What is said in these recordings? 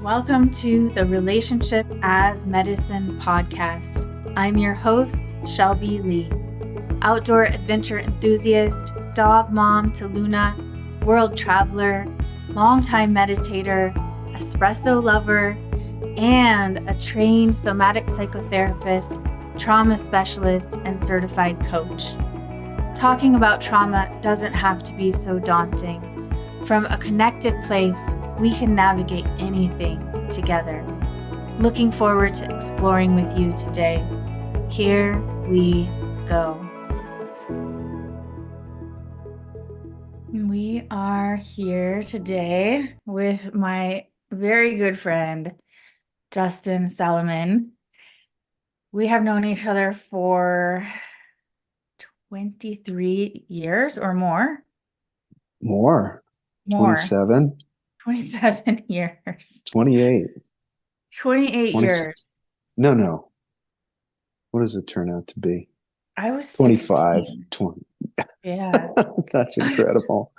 Welcome to the Relationship as Medicine podcast. I'm your host, Shelby Lee, outdoor adventure enthusiast, dog mom to Luna, world traveler, longtime meditator, espresso lover, and a trained somatic psychotherapist, trauma specialist, and certified coach. Talking about trauma doesn't have to be so daunting. From a connected place, we can navigate anything together. Looking forward to exploring with you today. Here we go. We are here today with my very good friend, Justin Salamon. We have known each other for 23 years or more. More. 27. 27 years. 28. 28 years. No. What does it turn out to be? I was 25. 16. 20. Yeah. That's incredible.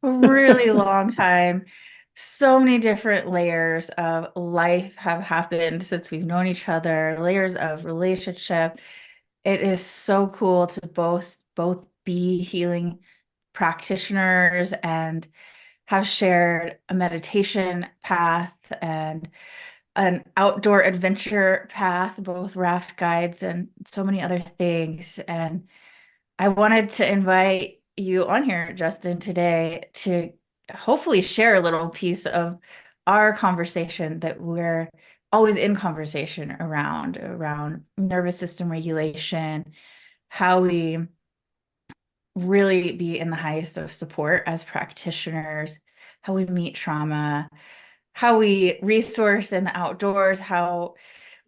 A really long time. So many different layers of life have happened since we've known each other, layers of relationship. It is so cool to both be healing practitioners and have shared a meditation path and an outdoor adventure path, both raft guides and so many other things. And I wanted to invite you on here, Justin, today to hopefully share a little piece of our conversation that we're always in conversation around nervous system regulation, how we really be in the highest of support as practitioners, how we meet trauma, how we resource in the outdoors, how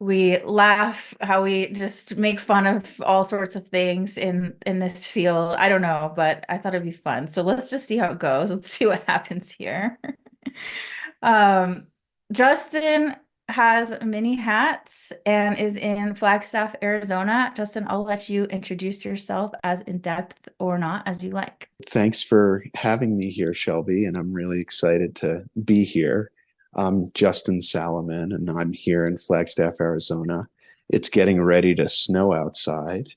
we laugh, how we just make fun of all sorts of things in this field. I don't know, but I thought it'd be fun. So let's just see how it goes. Let's see what happens here. Justin has many hats and is in Flagstaff, Arizona. Justin, I'll let you introduce yourself as in depth or not as you like. Thanks for having me here, Shelby, and I'm really excited to be here. I'm Justin Salamon, and I'm here in Flagstaff, Arizona. It's getting ready to snow outside,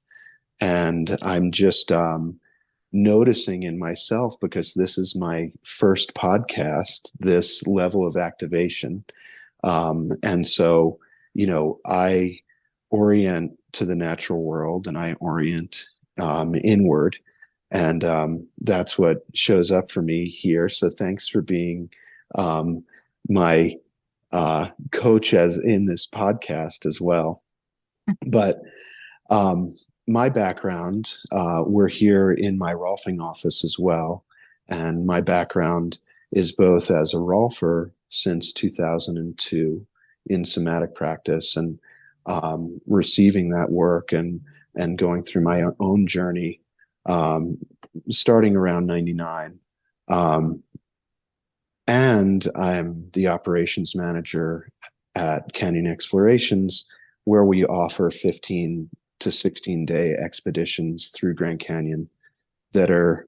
and I'm just noticing in myself, because this is my first podcast, this level of activation. And so, I orient to the natural world and I orient inward. And that's what shows up for me here. So thanks for being my coach as in this podcast as well. But my background, we're here in my Rolfing office as well. And my background is both as a Rolfer since 2002 in somatic practice and receiving that work and going through my own journey starting around 99. And I'm the operations manager at Canyon Explorations, where we offer 15 to 16-day expeditions through Grand Canyon that are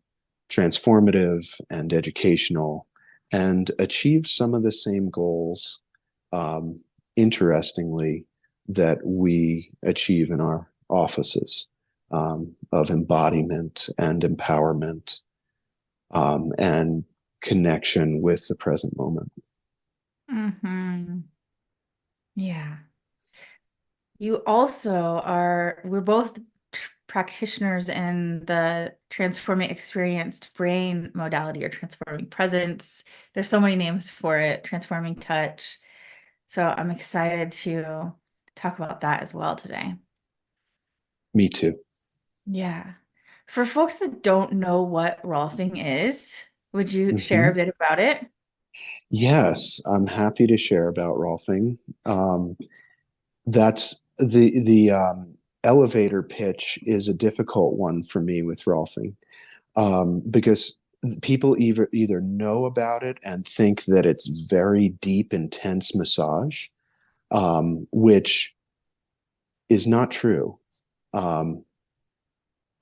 transformative and educational and achieve some of the same goals, interestingly, that we achieve in our offices, of embodiment and empowerment, and connection with the present moment. Mm-hmm. Yeah. You also we're both practitioners in the transforming experienced brain modality or transforming presence. There's so many names for it, transforming touch. So I'm excited to talk about that as well today. Me too. Yeah. For folks that don't know what Rolfing is, would you share a bit about it? Yes, I'm happy to share about Rolfing. That's the elevator pitch is a difficult one for me with Rolfing, because people either know about it and think that it's very deep, intense massage, which is not true.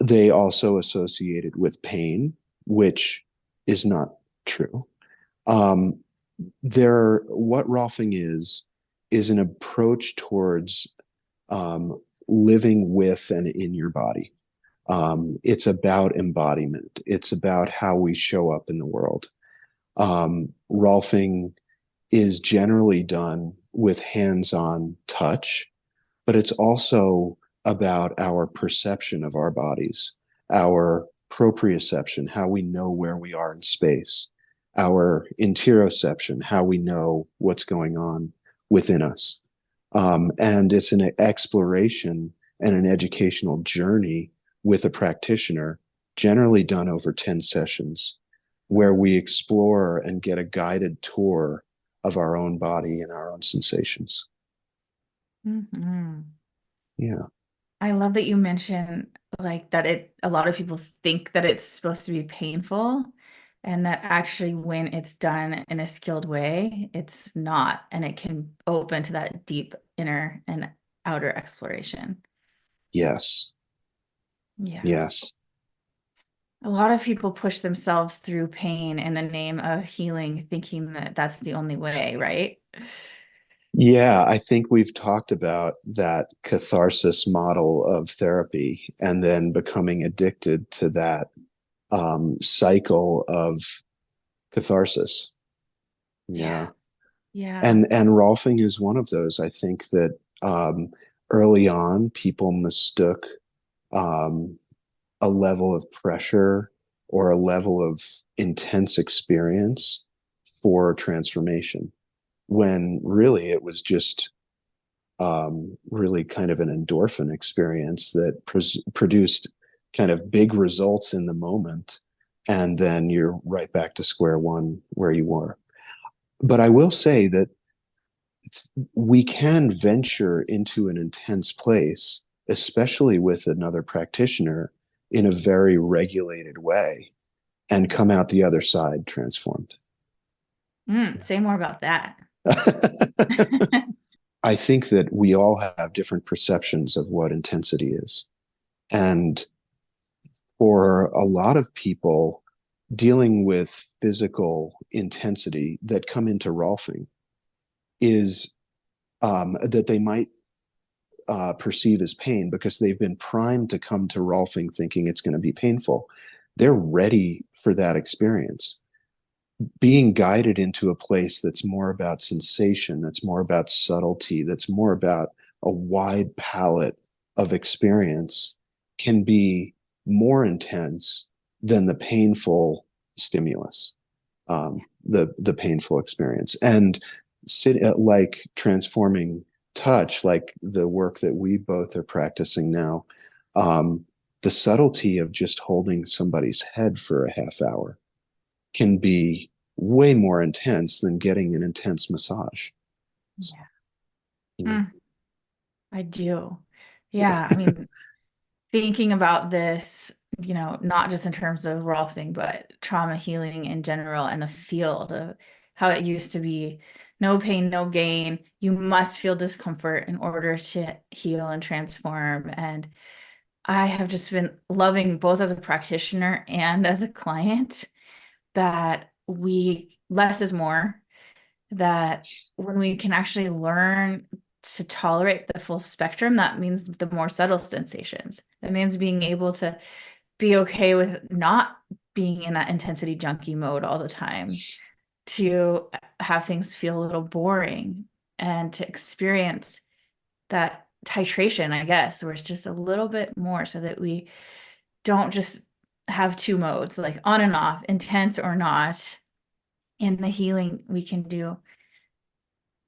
They also associate it with pain, which is not true. what Rolfing is an approach towards living with and in your body. It's about embodiment. It's about how we show up in the world. Rolfing is generally done with hands-on touch, but it's also about our perception of our bodies, our proprioception, how we know where we are in space, our interoception, how we know what's going on within us. And it's an exploration and an educational journey with a practitioner, generally done over 10 sessions, where we explore and get a guided tour of our own body and our own sensations. Mhm. Yeah. I love that you mentioned like that a lot of people think that it's supposed to be painful and that actually when it's done in a skilled way, it's not, and it can open to that deep inner and outer exploration. Yes. Yeah. Yes. A lot of people push themselves through pain in the name of healing, thinking that that's the only way, right? Yeah, I think we've talked about that catharsis model of therapy and then becoming addicted to that cycle of catharsis. Yeah. Yeah. Yeah. And Rolfing is one of those. I think that early on, people mistook um, a level of pressure or a level of intense experience for transformation, when really it was just really kind of an endorphin experience that produced kind of big results in the moment. And then you're right back to square one where you were. But I will say that we can venture into an intense place, especially with another practitioner, in a very regulated way and come out the other side transformed. Say more about that. I think that we all have different perceptions of what intensity is. And for a lot of people, dealing with physical intensity that come into Rolfing is that they might perceive as pain because they've been primed to come to Rolfing thinking it's going to be painful. They're ready for that experience. Being guided into a place that's more about sensation, that's more about subtlety, that's more about a wide palette of experience can be more intense than the painful stimulus, the painful experience. And like transforming touch, like the work that we both are practicing now, um, the subtlety of just holding somebody's head for a half hour can be way more intense than getting an intense massage. Yeah. Yeah. Mm, I do. Yeah. I mean, thinking about this, not just in terms of Rolfing, but trauma healing in general and the field of how it used to be no pain, no gain. You must feel discomfort in order to heal and transform. And I have just been loving both as a practitioner and as a client that less is more, that when we can actually learn to tolerate the full spectrum, that means the more subtle sensations. That means being able to be okay with not being in that intensity junkie mode all the time, to have things feel a little boring and to experience that titration, I guess, where it's just a little bit more so that we don't just have two modes, like on and off, intense or not. In the healing, we can do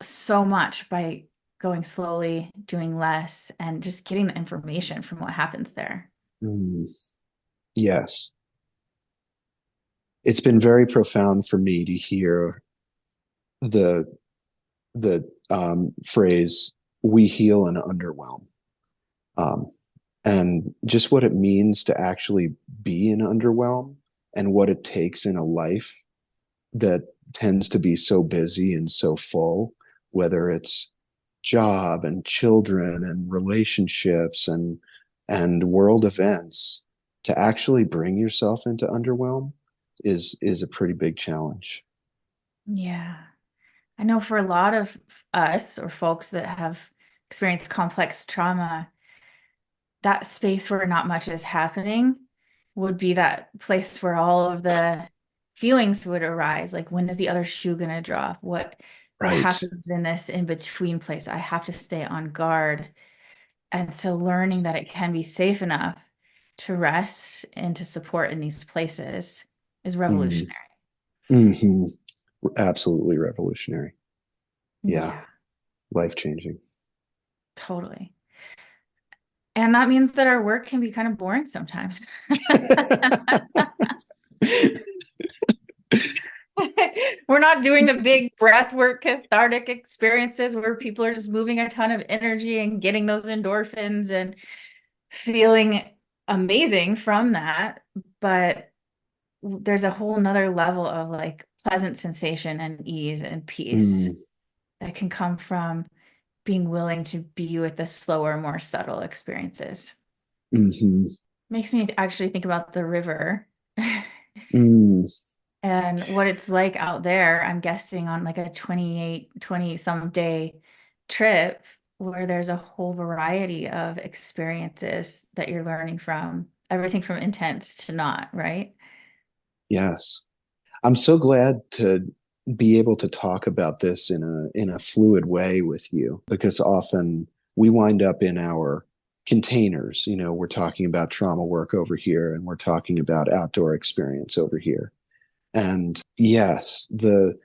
so much by going slowly, doing less, and just getting the information from what happens there. Mm, yes. It's been very profound for me to hear the phrase "we heal and underwhelm," um, and just what it means to actually be an underwhelm, and what it takes in a life that tends to be so busy and so full, whether it's job and children and relationships and world events. To actually bring yourself into underwhelm is a pretty big challenge. Yeah. I know for a lot of us or folks that have experienced complex trauma, that space where not much is happening would be that place where all of the feelings would arise. Like, when is the other shoe going to drop? What Right. happens in this in between place? I have to stay on guard. And so learning that it can be safe enough to rest and to support in these places is Mm. revolutionary. Hmm. Absolutely revolutionary. Yeah. Yeah, Life changing. totally. And that means that our work can be kind of boring sometimes. We're not doing the big breath work, cathartic experiences where people are just moving a ton of energy and getting those endorphins and feeling amazing from that. But there's a whole nother level of like pleasant sensation and ease and peace Mm, that can come from being willing to be with the slower, more subtle experiences. hmm. Makes me actually think about the river Mm, and what it's like out there. I'm guessing on like a 20 some day trip where there's a whole variety of experiences that you're learning from, everything from intense to not, right? yes. I'm so glad to be able to talk about this in a fluid way with you because often we wind up in our containers. We're talking about trauma work over here and we're talking about outdoor experience over here. And yes, the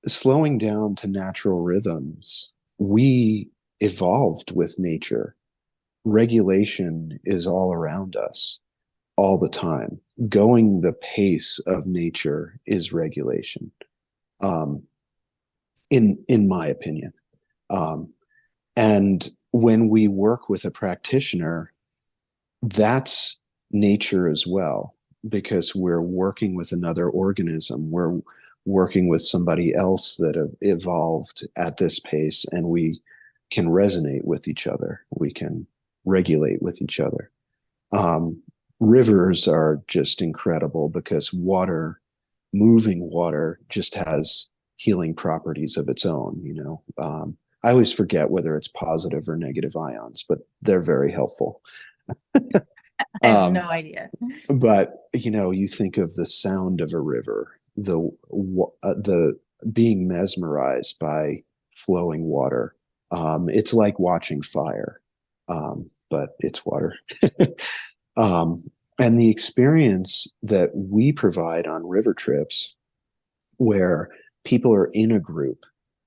slowing down to natural rhythms, we evolved with nature. Regulation is all around us all the time. Going the pace of nature is regulation, um, in my opinion. Um, and when we work with a practitioner, that's nature as well, because we're working with another organism. We're working with somebody else that have evolved at this pace, and we can resonate with each other. We can regulate with each other. Um, Rivers are just incredible because moving water, just has healing properties of its own. I always forget whether it's positive or negative ions, but they're very helpful. I have Um, no idea. but you think of the sound of a river, the being mesmerized by flowing water. It's like watching fire, but it's water. Um, and the experience that we provide on river trips, where people are in a group,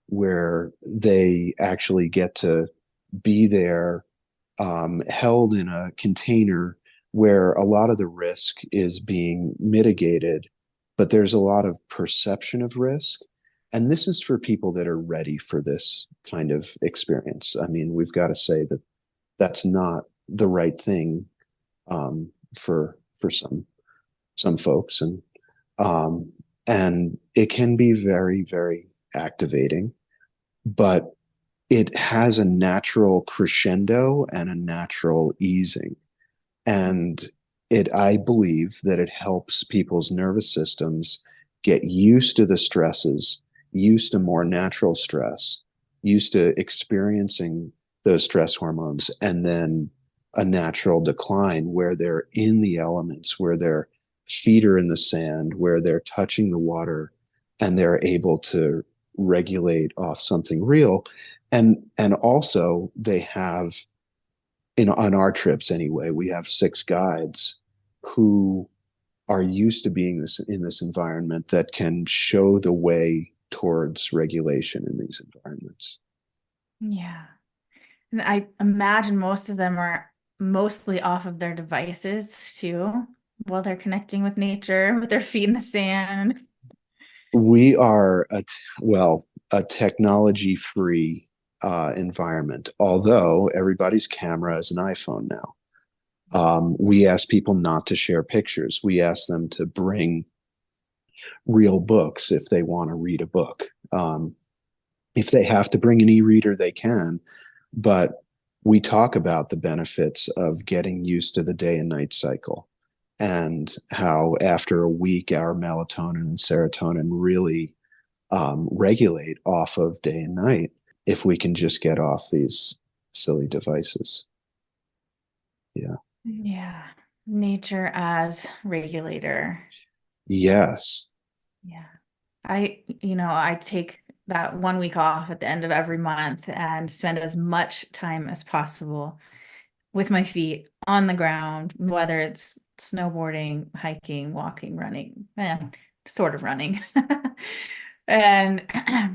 where they actually get to be there, held in a container where a lot of the risk is being mitigated, but there's a lot of perception of risk. And this is for people that are ready for this kind of experience. I mean, we've got to say that that's not the right thing, for some folks, um, and it can be very, very activating, but it has a natural crescendo and a natural easing. And I believe that it helps people's nervous systems get used to the stresses, used to more natural stress, used to experiencing those stress hormones, and then a natural decline where they're in the elements, where their feet are in the sand, where they're touching the water, and they're able to regulate off something real. And also they have, on our trips anyway, we have 6 guides who are used to being in this environment that can show the way towards regulation in these environments. Yeah. And I imagine most of them are mostly off of their devices too, while they're connecting with nature, with their feet in the sand. We are a technology free environment, although everybody's camera is an iPhone now. We ask people not to share pictures. We ask them to bring real books if they want to read a book. If they have to bring an e-reader, they can, but we talk about the benefits of getting used to the day and night cycle, and how after a week our melatonin and serotonin really regulate off of day and night if we can just get off these silly devices. Yeah. Yeah. Nature as regulator. Yes. Yeah. I take that 1 week off at the end of every month and spend as much time as possible with my feet on the ground, whether it's snowboarding, hiking, walking, running, sort of running. And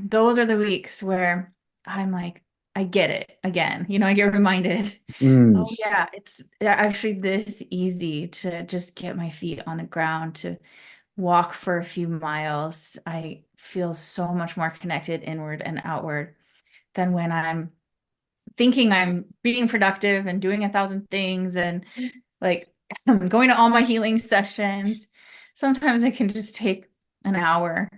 those are the weeks where I'm like, I get it again. I get reminded, Mm, oh yeah, it's actually this easy to just get my feet on the ground, to walk for a few miles. I feel so much more connected inward and outward than when I'm thinking I'm being productive and doing 1,000 things and like going to all my healing sessions. Sometimes it can just take an hour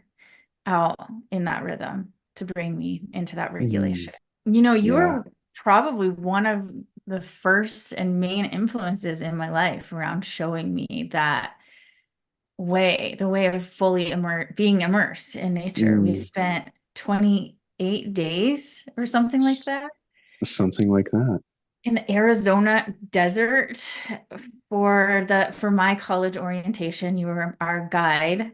out in that rhythm to bring me into that mm, regulation. yeah. You're probably one of the first and main influences in my life around showing me that way, the way of fully being immersed in nature. We Mm, spent 28 days or something like s- that something like that. in the Arizona desert for my college orientation. You were our guide,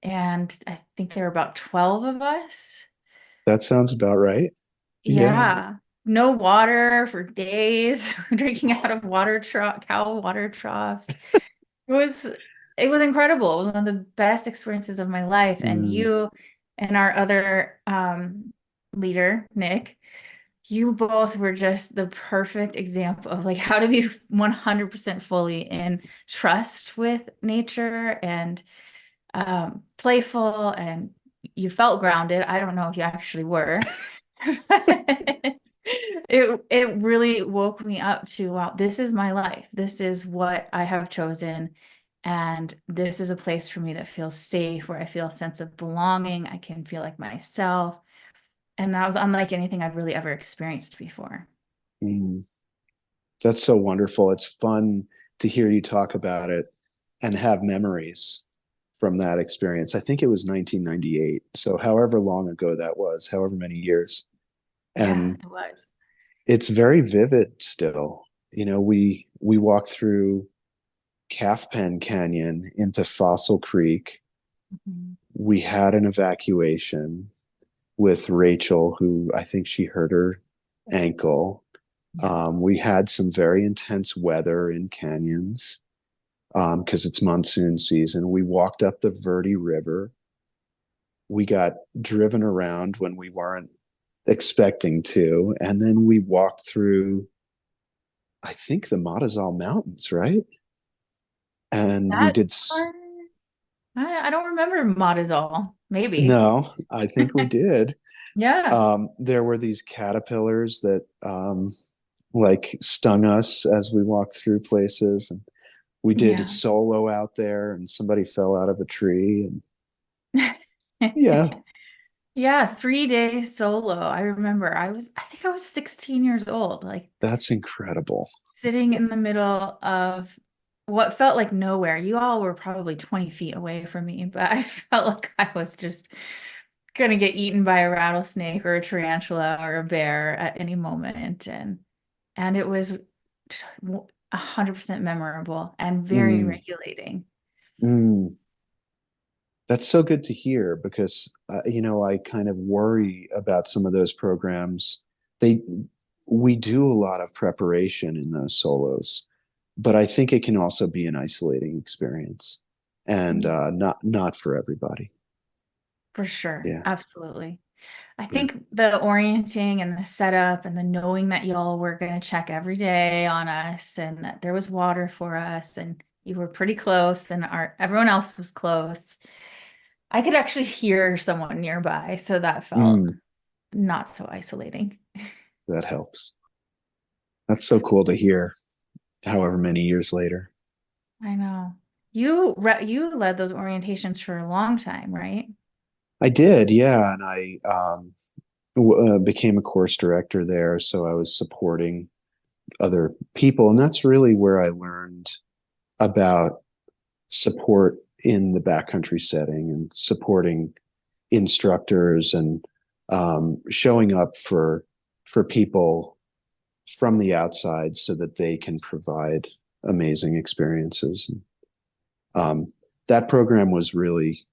and I think there were about 12 of us. That sounds about right. Yeah. Yeah. No water for days, drinking out of cow water troughs. It was it was incredible. It was one of the best experiences of my life. And Mm, you and our other leader, Nick, you both were just the perfect example of like how to be 100% fully in trust with nature and playful, and you felt grounded. I don't know if you actually were. It really woke me up to, wow, this is my life. This is what I have chosen. And this is a place for me that feels safe, where I feel a sense of belonging. I can feel like myself. And that was unlike anything I've really ever experienced before. mm. That's so wonderful. It's fun to hear you talk about it and have memories from that experience. I think it was 1998. So, however long ago that was, however many years. Yeah, And it was. it's very vivid still. We walked through Calf Pen Canyon into Fossil Creek. Mhm. We had an evacuation with Rachel, who I think she hurt her ankle. Yeah. We had some very intense weather in canyons because it's monsoon season. We walked up the Verde River. We got driven around when we weren't expecting to. And then we walked through, I think, the Matazal Mountains, right? And we That did, part, I don't remember Modizol. Maybe. no, I think we did. Yeah. There were these caterpillars that like stung us as we walked through places. And we did a Yeah. solo out there and somebody fell out of a tree. And yeah, Yeah, 3 day solo. I remember I think I was 16 years old, like that's incredible. sitting in the middle of what felt like nowhere. You all were probably 20 feet away from me, but I felt like I was just gonna get eaten by a rattlesnake or a tarantula or a bear at any moment. And it was 100% memorable and very Mm, regulating. mm. That's so good to hear because I kind of worry about some of those programs. They We do a lot of preparation in those solos, but I think it can also be an isolating experience, and not for everybody. For sure. Yeah, Absolutely. I yeah. think the orienting and the setup and the knowing that y'all were going to check every day on us and that there was water for us and you were pretty close and everyone else was close. I could actually hear someone nearby, so that felt Mm, not so isolating. that helps. That's so cool to hear. However many years later, I know. You led those orientations for a long time, right? I did. Yeah, and I became a course director there, so I was supporting other people, and that's really where I learned about support in the backcountry setting and supporting instructors and showing up for people from the outside so that they can provide amazing experiences. That program was really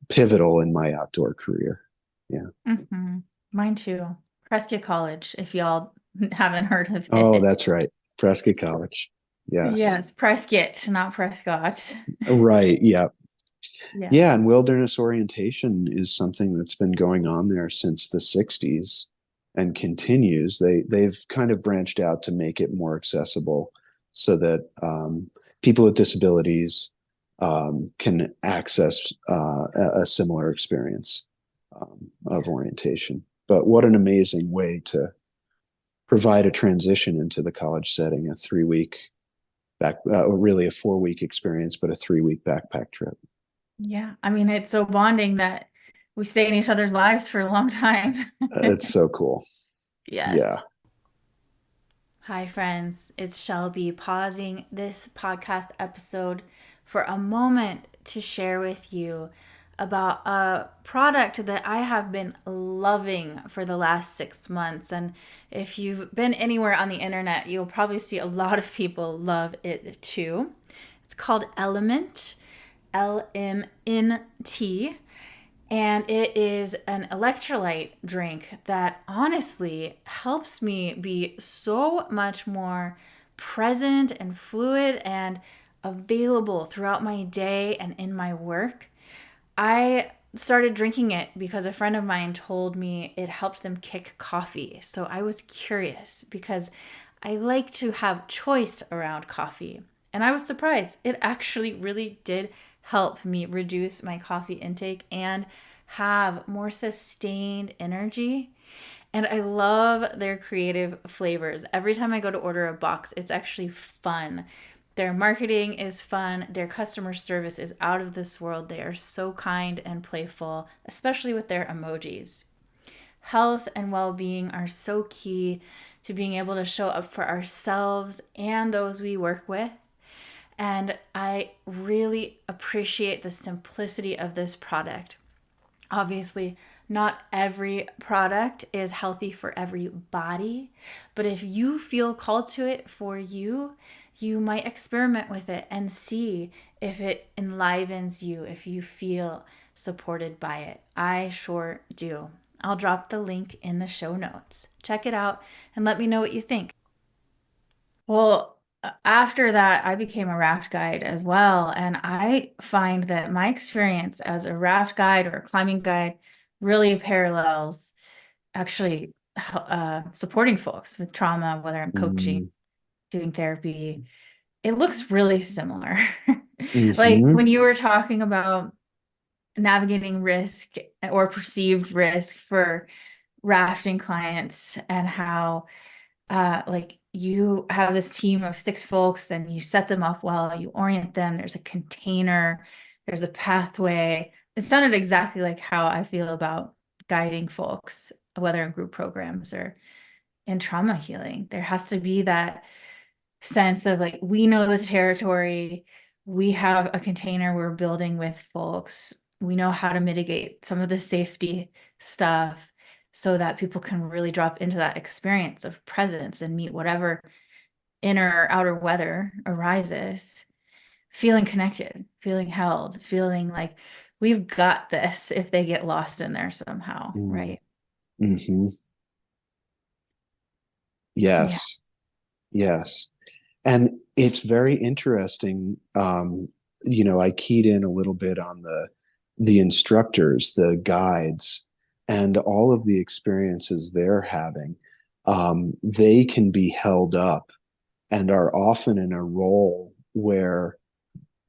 pivotal in my outdoor career. Yeah. Mm-hmm. Mine too. Prescott College, if y'all haven't heard of Oh, it. that's right. Prescott College. Yes. Yes, Prescott, not Prescott. Right. Yeah. Yeah. Yeah. And wilderness orientation is something that's been going on there since the 60s and continues. They've kind of branched out to make it more accessible so that people with disabilities can access a similar experience of orientation. But what an amazing way to provide a transition into the college setting, a 3 week really a 4 week experience, but a 3 week backpack trip. Yeah. I mean, it's so bonding that we stay in each other's lives for a long time. It's so cool. Yeah. Yes. Hi, friends. It's Shelby pausing this podcast episode for a moment to share with you about a product that I have been loving for the last 6 months. And if you've been anywhere on the internet, you'll probably see a lot of people love it too. It's called Element, LMNT. And it is an electrolyte drink that honestly helps me be so much more present and fluid and available throughout my day and in my work. I started drinking it because a friend of mine told me it helped them kick coffee. So I was curious because I like to have choice around coffee. And I was surprised. It actually really did help me reduce my coffee intake and have more sustained energy. And I love their creative flavors. Every time I go to order a box, it's actually fun. Their marketing is fun. Their customer service is out of this world. They are so kind and playful, especially with their emojis. Health and well-being are so key to being able to show up for ourselves and those we work with. And I really appreciate the simplicity of this product. Obviously, not every product is healthy for every body, but if you feel called to it for you, you might experiment with it and see if it enlivens you, if you feel supported by it. I sure do. I'll drop the link in the show notes. Check it out and let me know what you think. Well, after that, I became a raft guide as well. And I find that my experience as a raft guide or a climbing guide really parallels actually supporting folks with trauma, whether I'm coaching, Mm-hmm. doing therapy. It looks really similar. Like Mm-hmm. when you were talking about navigating risk or perceived risk for rafting clients and how like you have this team of 6 folks and you set them up well, you orient them, there's a container, there's a pathway. It sounded exactly like how I feel about guiding folks, whether in group programs or in trauma healing. There has to be that sense of like, we know the territory, we have a container we're building with folks, we know how to mitigate some of the safety stuff so that people can really drop into that experience of presence and meet whatever inner or outer weather arises, feeling connected, feeling held, feeling like we've got this if they get lost in there somehow, right? Mm-hmm. Yeah. Yes. Yes. And it's very interesting. I keyed in a little bit on the instructors, the guides, and all of the experiences they're having. They can be held up and are often in a role where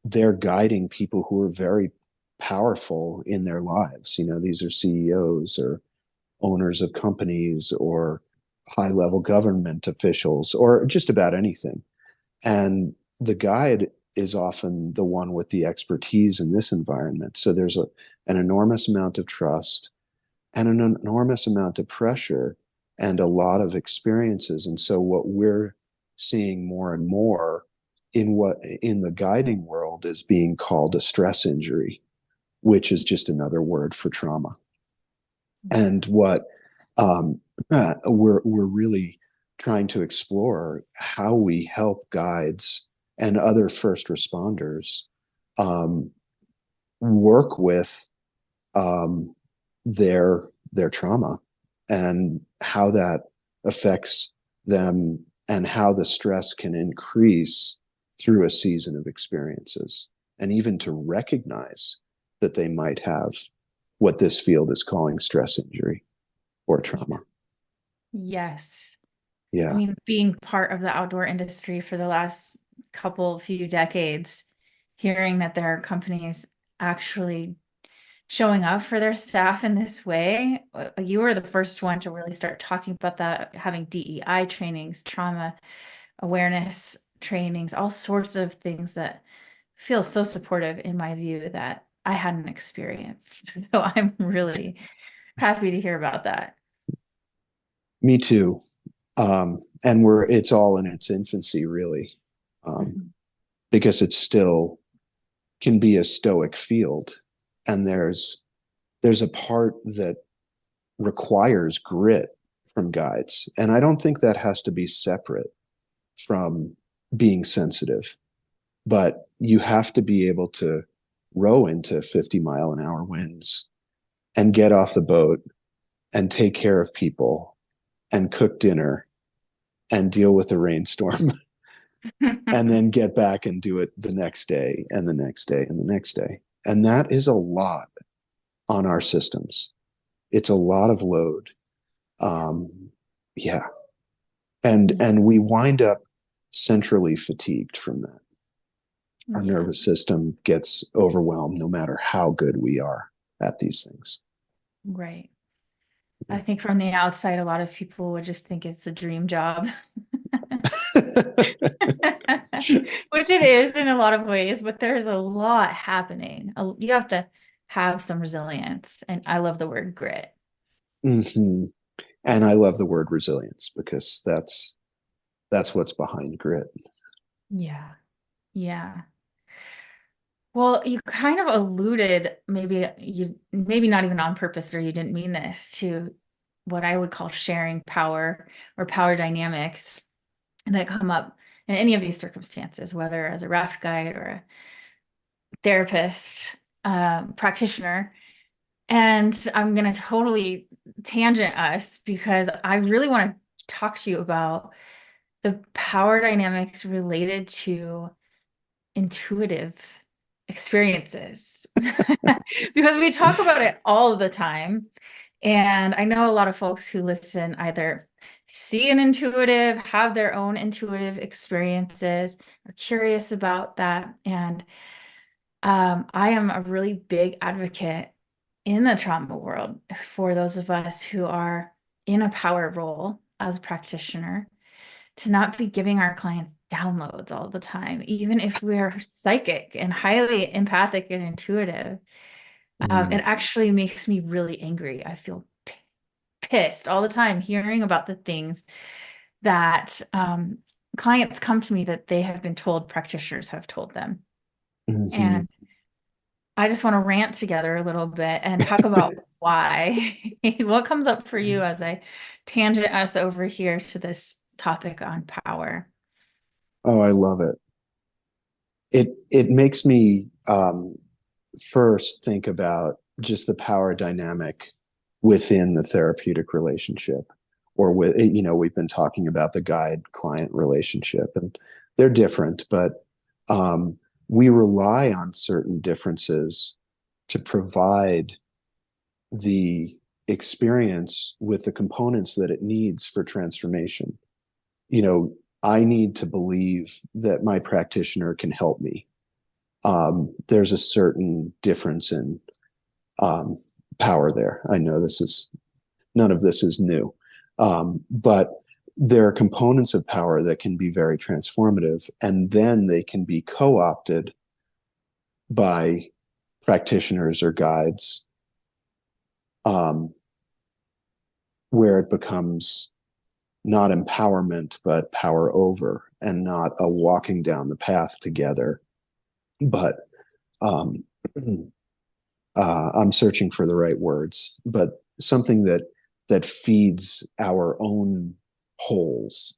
they're guiding people who are very powerful in their lives. These are CEOs or owners of companies or high level government officials or just about anything. And the guide is often the one with the expertise in this environment. So there's an enormous amount of trust and an enormous amount of pressure and a lot of experiences. And so what we're seeing more and more in the guiding world is being called a stress injury, which is just another word for trauma. And what we're really trying to explore how we help guides and other first responders work with their trauma and how that affects them and how the stress can increase through a season of experiences, and even to recognize that they might have what this field is calling stress injury or trauma. Yes. I Yeah. mean, being part of the outdoor industry for the last few decades, hearing that there are companies actually showing up for their staff in this way, you were the first one to really start talking about that, having DEI trainings, trauma awareness trainings, all sorts of things that feel so supportive in my view that I hadn't experienced. So I'm really happy to hear about that. Me too. And it's all in its infancy, really, Mhm. because it still can be a stoic field. And there's a part that requires grit from guides. And I don't think that has to be separate from being sensitive, but you have to be able to row into 50-mile-an-hour winds and get off the boat and take care of people and cook dinner and deal with the rainstorm and then get back and do it the next day and the next day and the next day. And that is a lot on our systems. It's a lot of load. Yeah. And we wind up centrally fatigued from that. Our Yeah, nervous system gets overwhelmed no matter how good we are at these things. right. I think from the outside, a lot of people would just think it's a dream job, which it is in a lot of ways, but there's a lot happening. You have to have some resilience, and I love the word grit. Mm-hmm. And I love the word resilience because that's what's behind grit. Yeah. Yeah. Well, you kind of alluded, maybe not even on purpose, or you didn't mean this, to what I would call sharing power or power dynamics that come up in any of these circumstances, whether as a raft guide or a therapist, practitioner. And I'm going to totally tangent us because I really want to talk to you about the power dynamics related to intuitive experiences because we talk about it all the time. And I know a lot of folks who listen either see an intuitive, have their own intuitive experiences, are curious about that. And I am a really big advocate in the trauma world for those of us who are in a power role as a practitioner to not be giving our clients downloads all the time, even if we're psychic and highly empathic and intuitive. It actually makes me really angry. I feel pissed all the time hearing about the things that clients come to me that they have been told practitioners have told them. Mm-hmm. And I just want to rant together a little bit and talk about why. What comes up for you as I tangent us over here to this topic on power? Oh, I love it. It makes me first think about just the power dynamic within the therapeutic relationship, or we've been talking about the guide client relationship, and they're different, but we rely on certain differences to provide the experience with the components that it needs for transformation. I need to believe that my practitioner can help me. There's a certain difference in um, power there. I know none of this is new, but there are components of power that can be very transformative, and then they can be co-opted by practitioners or guides, um, where it becomes not empowerment, but power over, and not a walking down the path together, but um, I'm searching for the right words, but something that feeds our own holes,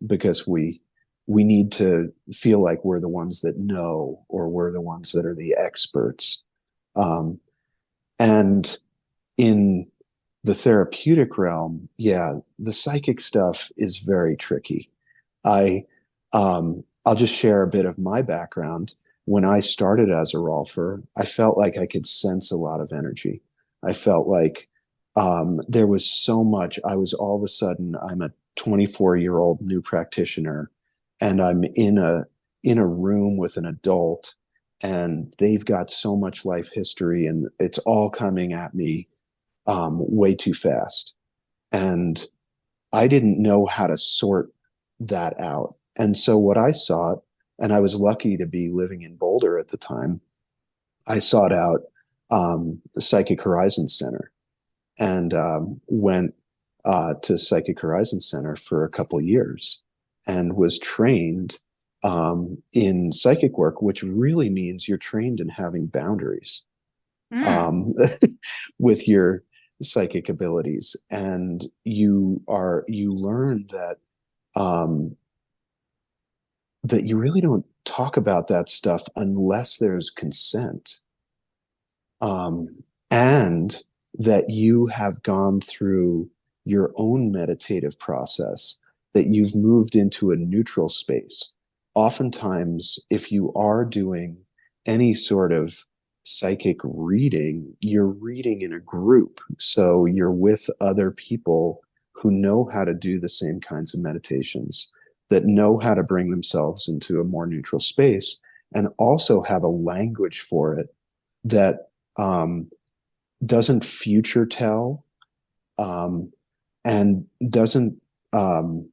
because we need to feel like we're the ones that know, or we're the ones that are the experts. Um, and in the therapeutic realm, yeah, the psychic stuff is very tricky. I'll just share a bit of my background. When I started as a Rolfer, I felt like I could sense a lot of energy. I felt like there was so much. I was all of a sudden, I'm a 24-year-old new practitioner, and I'm in a room with an adult, and they've got so much life history, and it's all coming at me way too fast. And I didn't know how to sort that out. And so what I sought, and I was lucky to be living in Boulder at the time, I sought out the Psychic Horizon Center, and went to Psychic Horizon Center for a couple years and was trained in psychic work, which really means you're trained in having boundaries Mm. um, with your psychic abilities, and you learn um, that you really don't talk about that stuff unless there's consent, and that you have gone through your own meditative process, that you've moved into a neutral space. Oftentimes, if you are doing any sort of psychic reading, you're reading in a group. So you're with other people who know how to do the same kinds of meditations, that know how to bring themselves into a more neutral space, and also have a language for it that doesn't future tell, um, and um,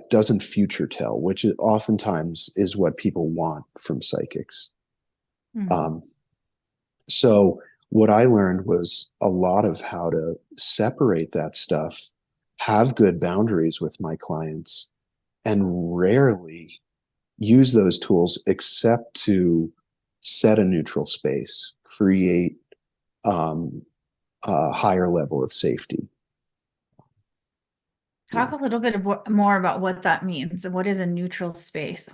doesn't future tell, which oftentimes is what people want from psychics. Mm. Um, so what I learned was a lot of how to separate that stuff, have good boundaries with my clients, and rarely use those tools except to set a neutral space, create um, a higher level of safety. Talk Yeah. a little bit more about what that means. What is a neutral space?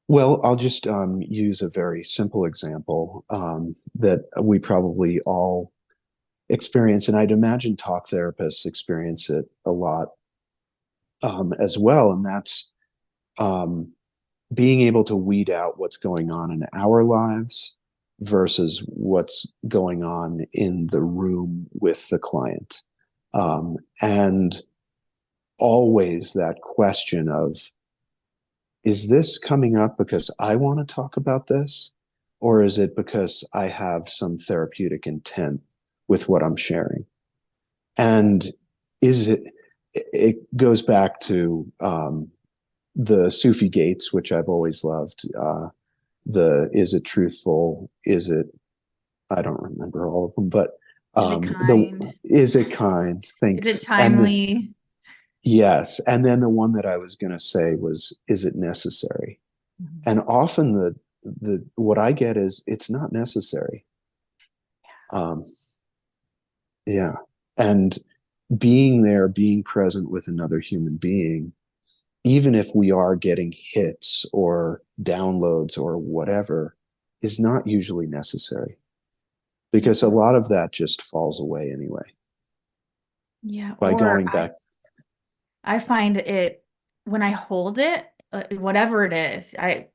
Well, I'll just use a very simple example that we probably all experience, and I'd imagine talk therapists experience it a lot as well, and that's um, being able to weed out what's going on in our lives versus what's going on in the room with the client. And always that question of, is this coming up because I want to talk about this? Or is it because I have some therapeutic intent with what I'm sharing? And is it goes back to the Sufi gates, which I've always loved. Is it truthful? Is it, I don't remember all of them, but Is it kind? is it kind? Is it Thanks. timely? Yes. And then the one that I was going to say was, is it necessary? Mhm. And often the what I get is it's not necessary. Um, yeah. And being there, being present with another human being, even if we are getting hits or downloads or whatever, is not usually necessary, because a Yeah. lot of that just falls away anyway Yeah. by Or going back. I find it when I hold it, whatever it is, I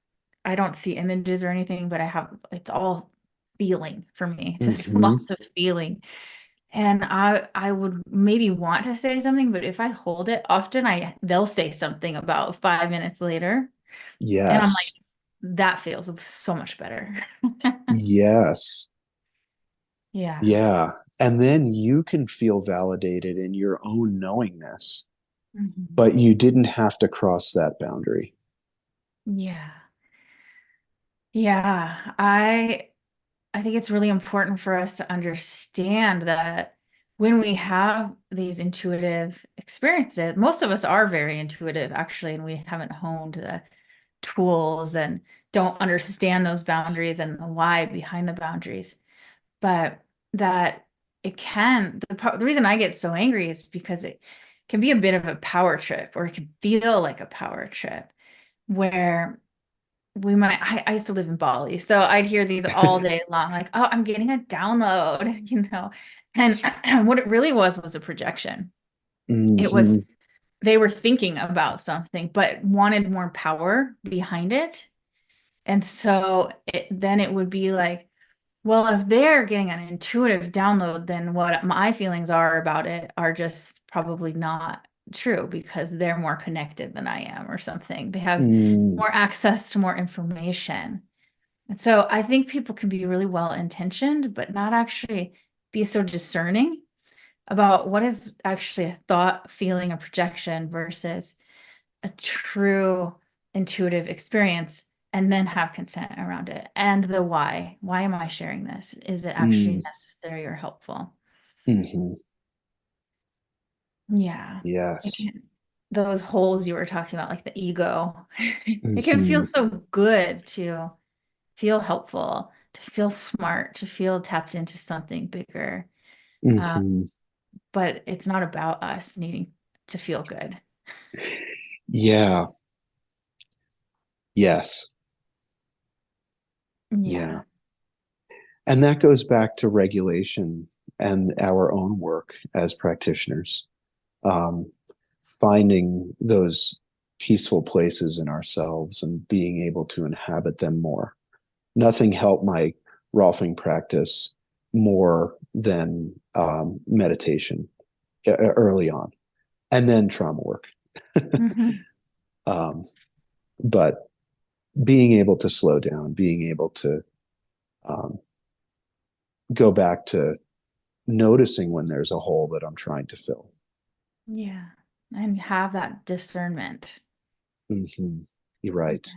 don't see images or anything, but it's all feeling for me, just Mhm. lots of feeling. And I would maybe want to say something, but if I hold it, often they'll say something about 5 minutes later, and I'm like, Yes. that feels so much better. Yes. Yeah. Yeah. And then you can feel validated in your own knowingness, Mhm. but you didn't have to cross that boundary. Yeah. Yeah. I think it's really important for us to understand that when we have these intuitive experiences, most of us are very intuitive actually, and we haven't honed the tools and don't understand those boundaries and the why behind the boundaries. But that it can, the reason I get so angry is because it can be a bit of a power trip, or it can feel like a power trip where I used to live in Bali, so I'd hear these all day long, like, oh, I'm getting a download, and what it really was a projection. It was, Hmm. they were thinking about something, but wanted more power behind it. And so then it would be like, well, if they're getting an intuitive download, then what my feelings are about it are just probably not true because they're more connected than I am or something. They have Mm, more access to more information. And so I think people can be really well intentioned, but not actually be so discerning about what is actually a thought, feeling, a projection versus a true intuitive experience, and then have consent around it and the why. Why am I sharing this? Is it actually mm, necessary or helpful? mhm. Yeah. It Yes. can, those holes you were talking about, like the ego, it can Hmm. feel so good to feel helpful, to feel smart, to feel tapped into something bigger. Um, Hmm. but it's not about us needing to feel good. Yeah. Yes. Yeah. Yeah. And that goes back to regulation and our own work as practitioners, um, finding those peaceful places in ourselves and being able to inhabit them more. Nothing helped my Rolfing practice more than meditation early on, and then trauma work. Mhm. um, but being able to slow down, being able to um, go back to noticing when there's a hole that I'm trying to fill. Yeah. And have that discernment. Mm-hmm. You're right.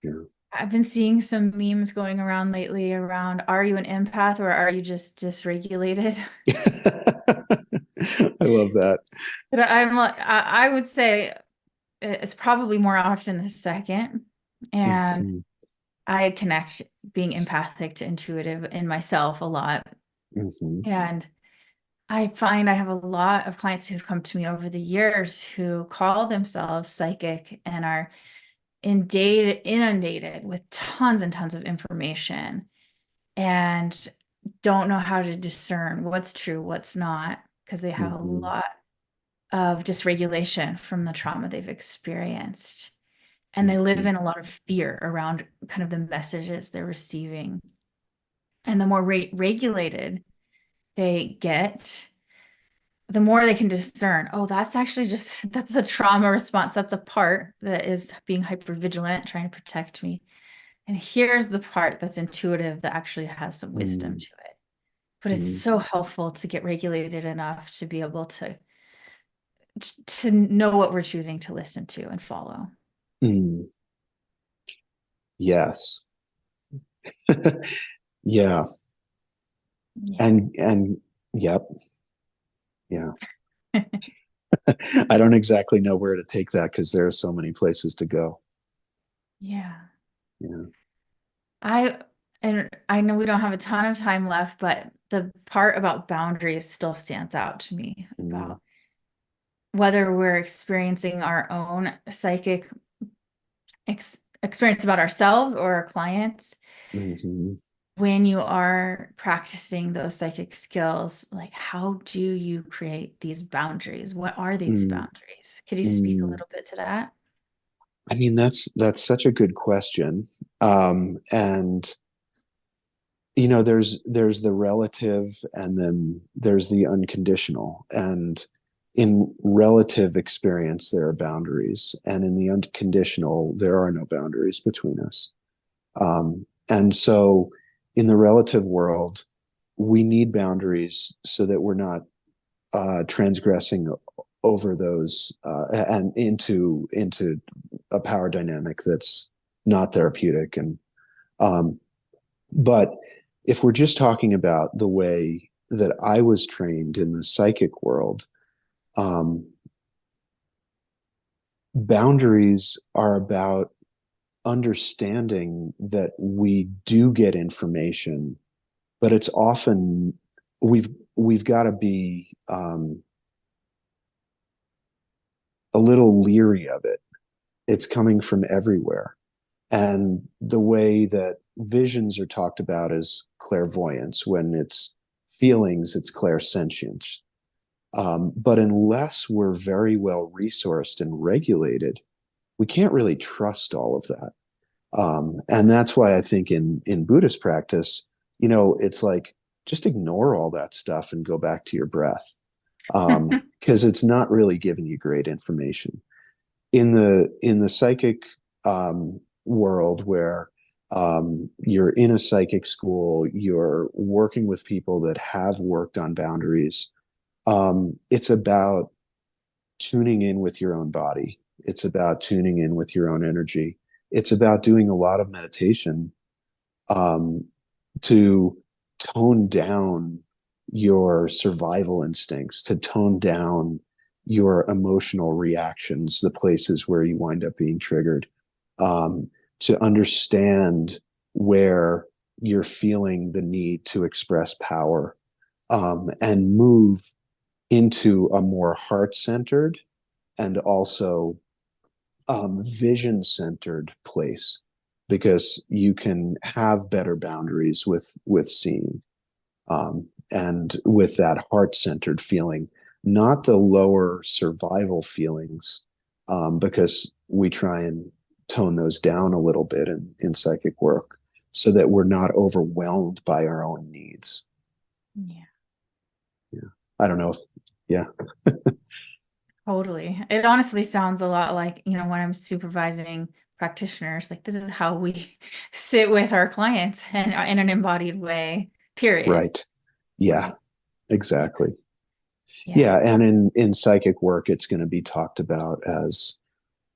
Yeah. I've been seeing some memes going around lately around, are you an empath or are you just dysregulated? I love that. But I'm like, I would say it's probably more often the second. And Mm-hmm. I connect being empathic to intuitive in myself a lot. Mm-hmm. And I find I have a lot of clients who've come to me over the years who call themselves psychic and are inundated with tons and tons of information and don't know how to discern what's true, what's not, because they have a Mm-hmm. lot of dysregulation from the trauma they've experienced. And they live Mm-hmm. in a lot of fear around kind of the messages they're receiving. And the more regulated they get, the more they can discern, oh, that's actually just, that's a trauma response. That's a part that is being hypervigilant, trying to protect me. And here's the part that's intuitive that actually has some wisdom to it. But it's so Mm-hmm. helpful to get regulated enough to be able to know what we're choosing to listen to and follow. Mm. Yes. Yeah. Yeah. And yep. Yeah. I don't exactly know where to take that because there are so many places to go. Yeah. Yeah. I and I know we don't have a ton of time left, but the part about boundaries still stands out to me Mm. about whether we're experiencing our own psychic experience about ourselves or our clients. Mm-hmm. When you are practicing those psychic skills, like how do you create these boundaries? What are these Mm. boundaries? Could you speak a Mm. little bit to that? I mean, that's such a good question. And there's the relative and then there's the unconditional. And in relative experience, there are boundaries, and in the unconditional, there are no boundaries between us. And so, in the relative world, we need boundaries so that we're not transgressing over those and into a power dynamic that's not therapeutic. And but if we're just talking about the way that I was trained in the psychic world, um, boundaries are about understanding that we do get information, but it's often we've got to be a little leery of it. It's coming from everywhere. And the way that visions are talked about is clairvoyance. When it's feelings, it's clairsentience. But unless we're very well resourced and regulated, we can't really trust all of that. And that's why I think in Buddhist practice, it's like just ignore all that stuff and go back to your breath, because it's not really giving you great information. In the psychic world, where you're in a psychic school, you're working with people that have worked on boundaries. It's about tuning in with your own body. It's about tuning in with your own energy. It's about doing a lot of meditation to tone down your survival instincts, to tone down your emotional reactions, the places where you wind up being triggered, to understand where you're feeling the need to express power, and move into a more heart-centered and also vision-centered place, because you can have better boundaries with seeing, and with that heart-centered feeling, not the lower survival feelings, because we try and tone those down a little bit in psychic work, so that we're not overwhelmed by our own needs. Yeah, Yeah. I don't know if, yeah. totally. It honestly sounds a lot like, when I'm supervising practitioners, like this is how we sit with our clients and in an embodied way, period. Right. Yeah, exactly. Yeah. Yeah. And in psychic work, it's going to be talked about as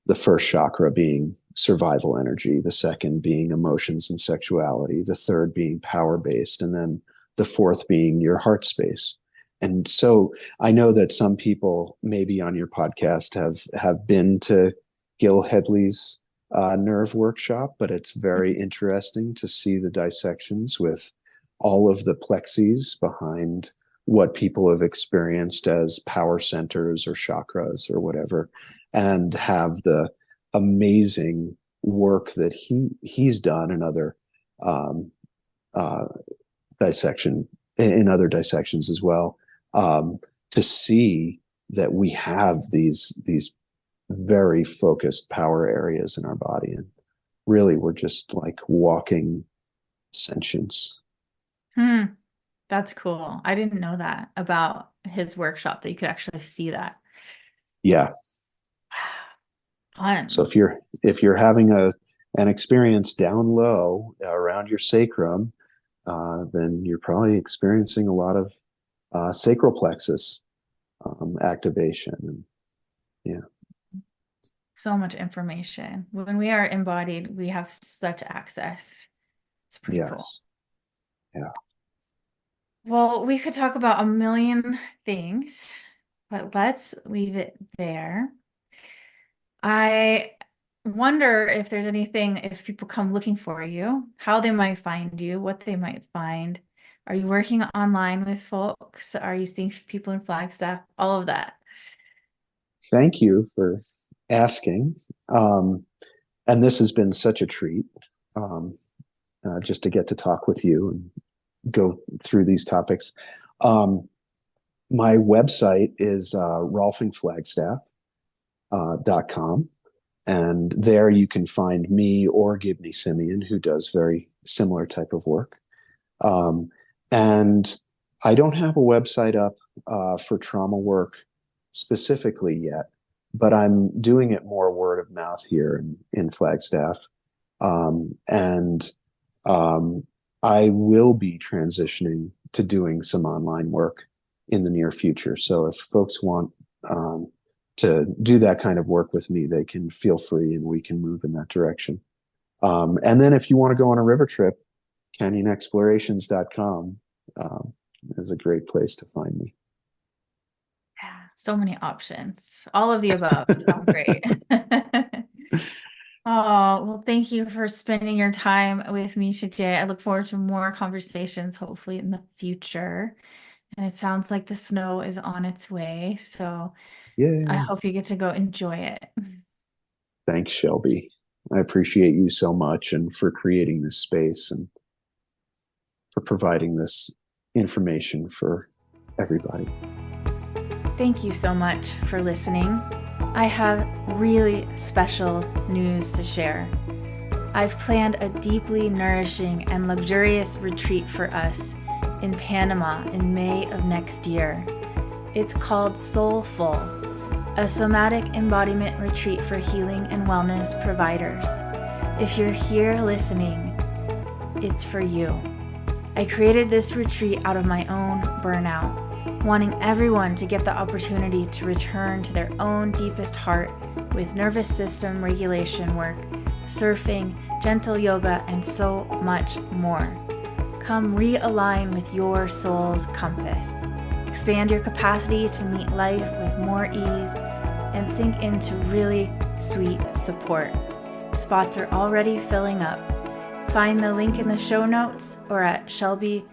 the first chakra being survival energy, the second being emotions and sexuality, the third being power based, and then the fourth being your heart space. And so I know that some people maybe on your podcast have been to Gil Headley's nerve workshop, but it's very interesting to see the dissections with all of the plexes behind what people have experienced as power centers or chakras or whatever, and have the amazing work that he's done in other um, uh, dissection in other dissections as well, to see that we have these very focused power areas in our body, and really we're just like walking sentience. Hmm. That's cool. I didn't know that about his workshop, that you could actually see that. Yeah. So Fun. if you're having an experience down low around your sacrum, then you're probably experiencing a lot of sacral plexus activation. And yeah, So much information. When we are embodied, we have such access. It's pretty cool. yes, yeah. Well, we could talk about a million things, but let's leave it there. I wonder if there's anything, if people come looking for you, how they might find you, what they might find. Are you working online with folks? Are you seeing people in Flagstaff? All of that. Thank you for asking. And this has been such a treat, um, just to get to talk with you and go through these topics. My website is rolfingflagstaff.com. And there you can find me or Gibney Simeon, who does very similar type of work. And I don't have a website up for trauma work specifically yet, but I'm doing it more word of mouth here in Flagstaff. And I will be transitioning to doing some online work in the near future. So if folks want to do that kind of work with me, they can feel free and we can move in that direction. And then if you want to go on a river trip, canyonexplorations.com is a great place to find me. Yeah, so many options. All of the above. Sound great. Oh, well, thank you for spending your time with me today. I look forward to more conversations, hopefully in the future. And it sounds like the snow is on its way, so I Yeah. hope you get to go enjoy it. Thanks, Shelby. I appreciate you so much and for creating this space and for providing this information for everybody. Thank you so much for listening. I have really special news to share. I've planned a deeply nourishing and luxurious retreat for us in Panama in May of next year. It's called Soulful, a somatic embodiment retreat for healing and wellness providers. If you're here listening, it's for you. I created this retreat out of my own burnout, wanting everyone to get the opportunity to return to their own deepest heart with nervous system regulation work, surfing, gentle yoga, and so much more. Come realign with your soul's compass. Expand your capacity to meet life with more ease and sink into really sweet support. Spots are already filling up. Find the link in the show notes or at shelby-lee.com.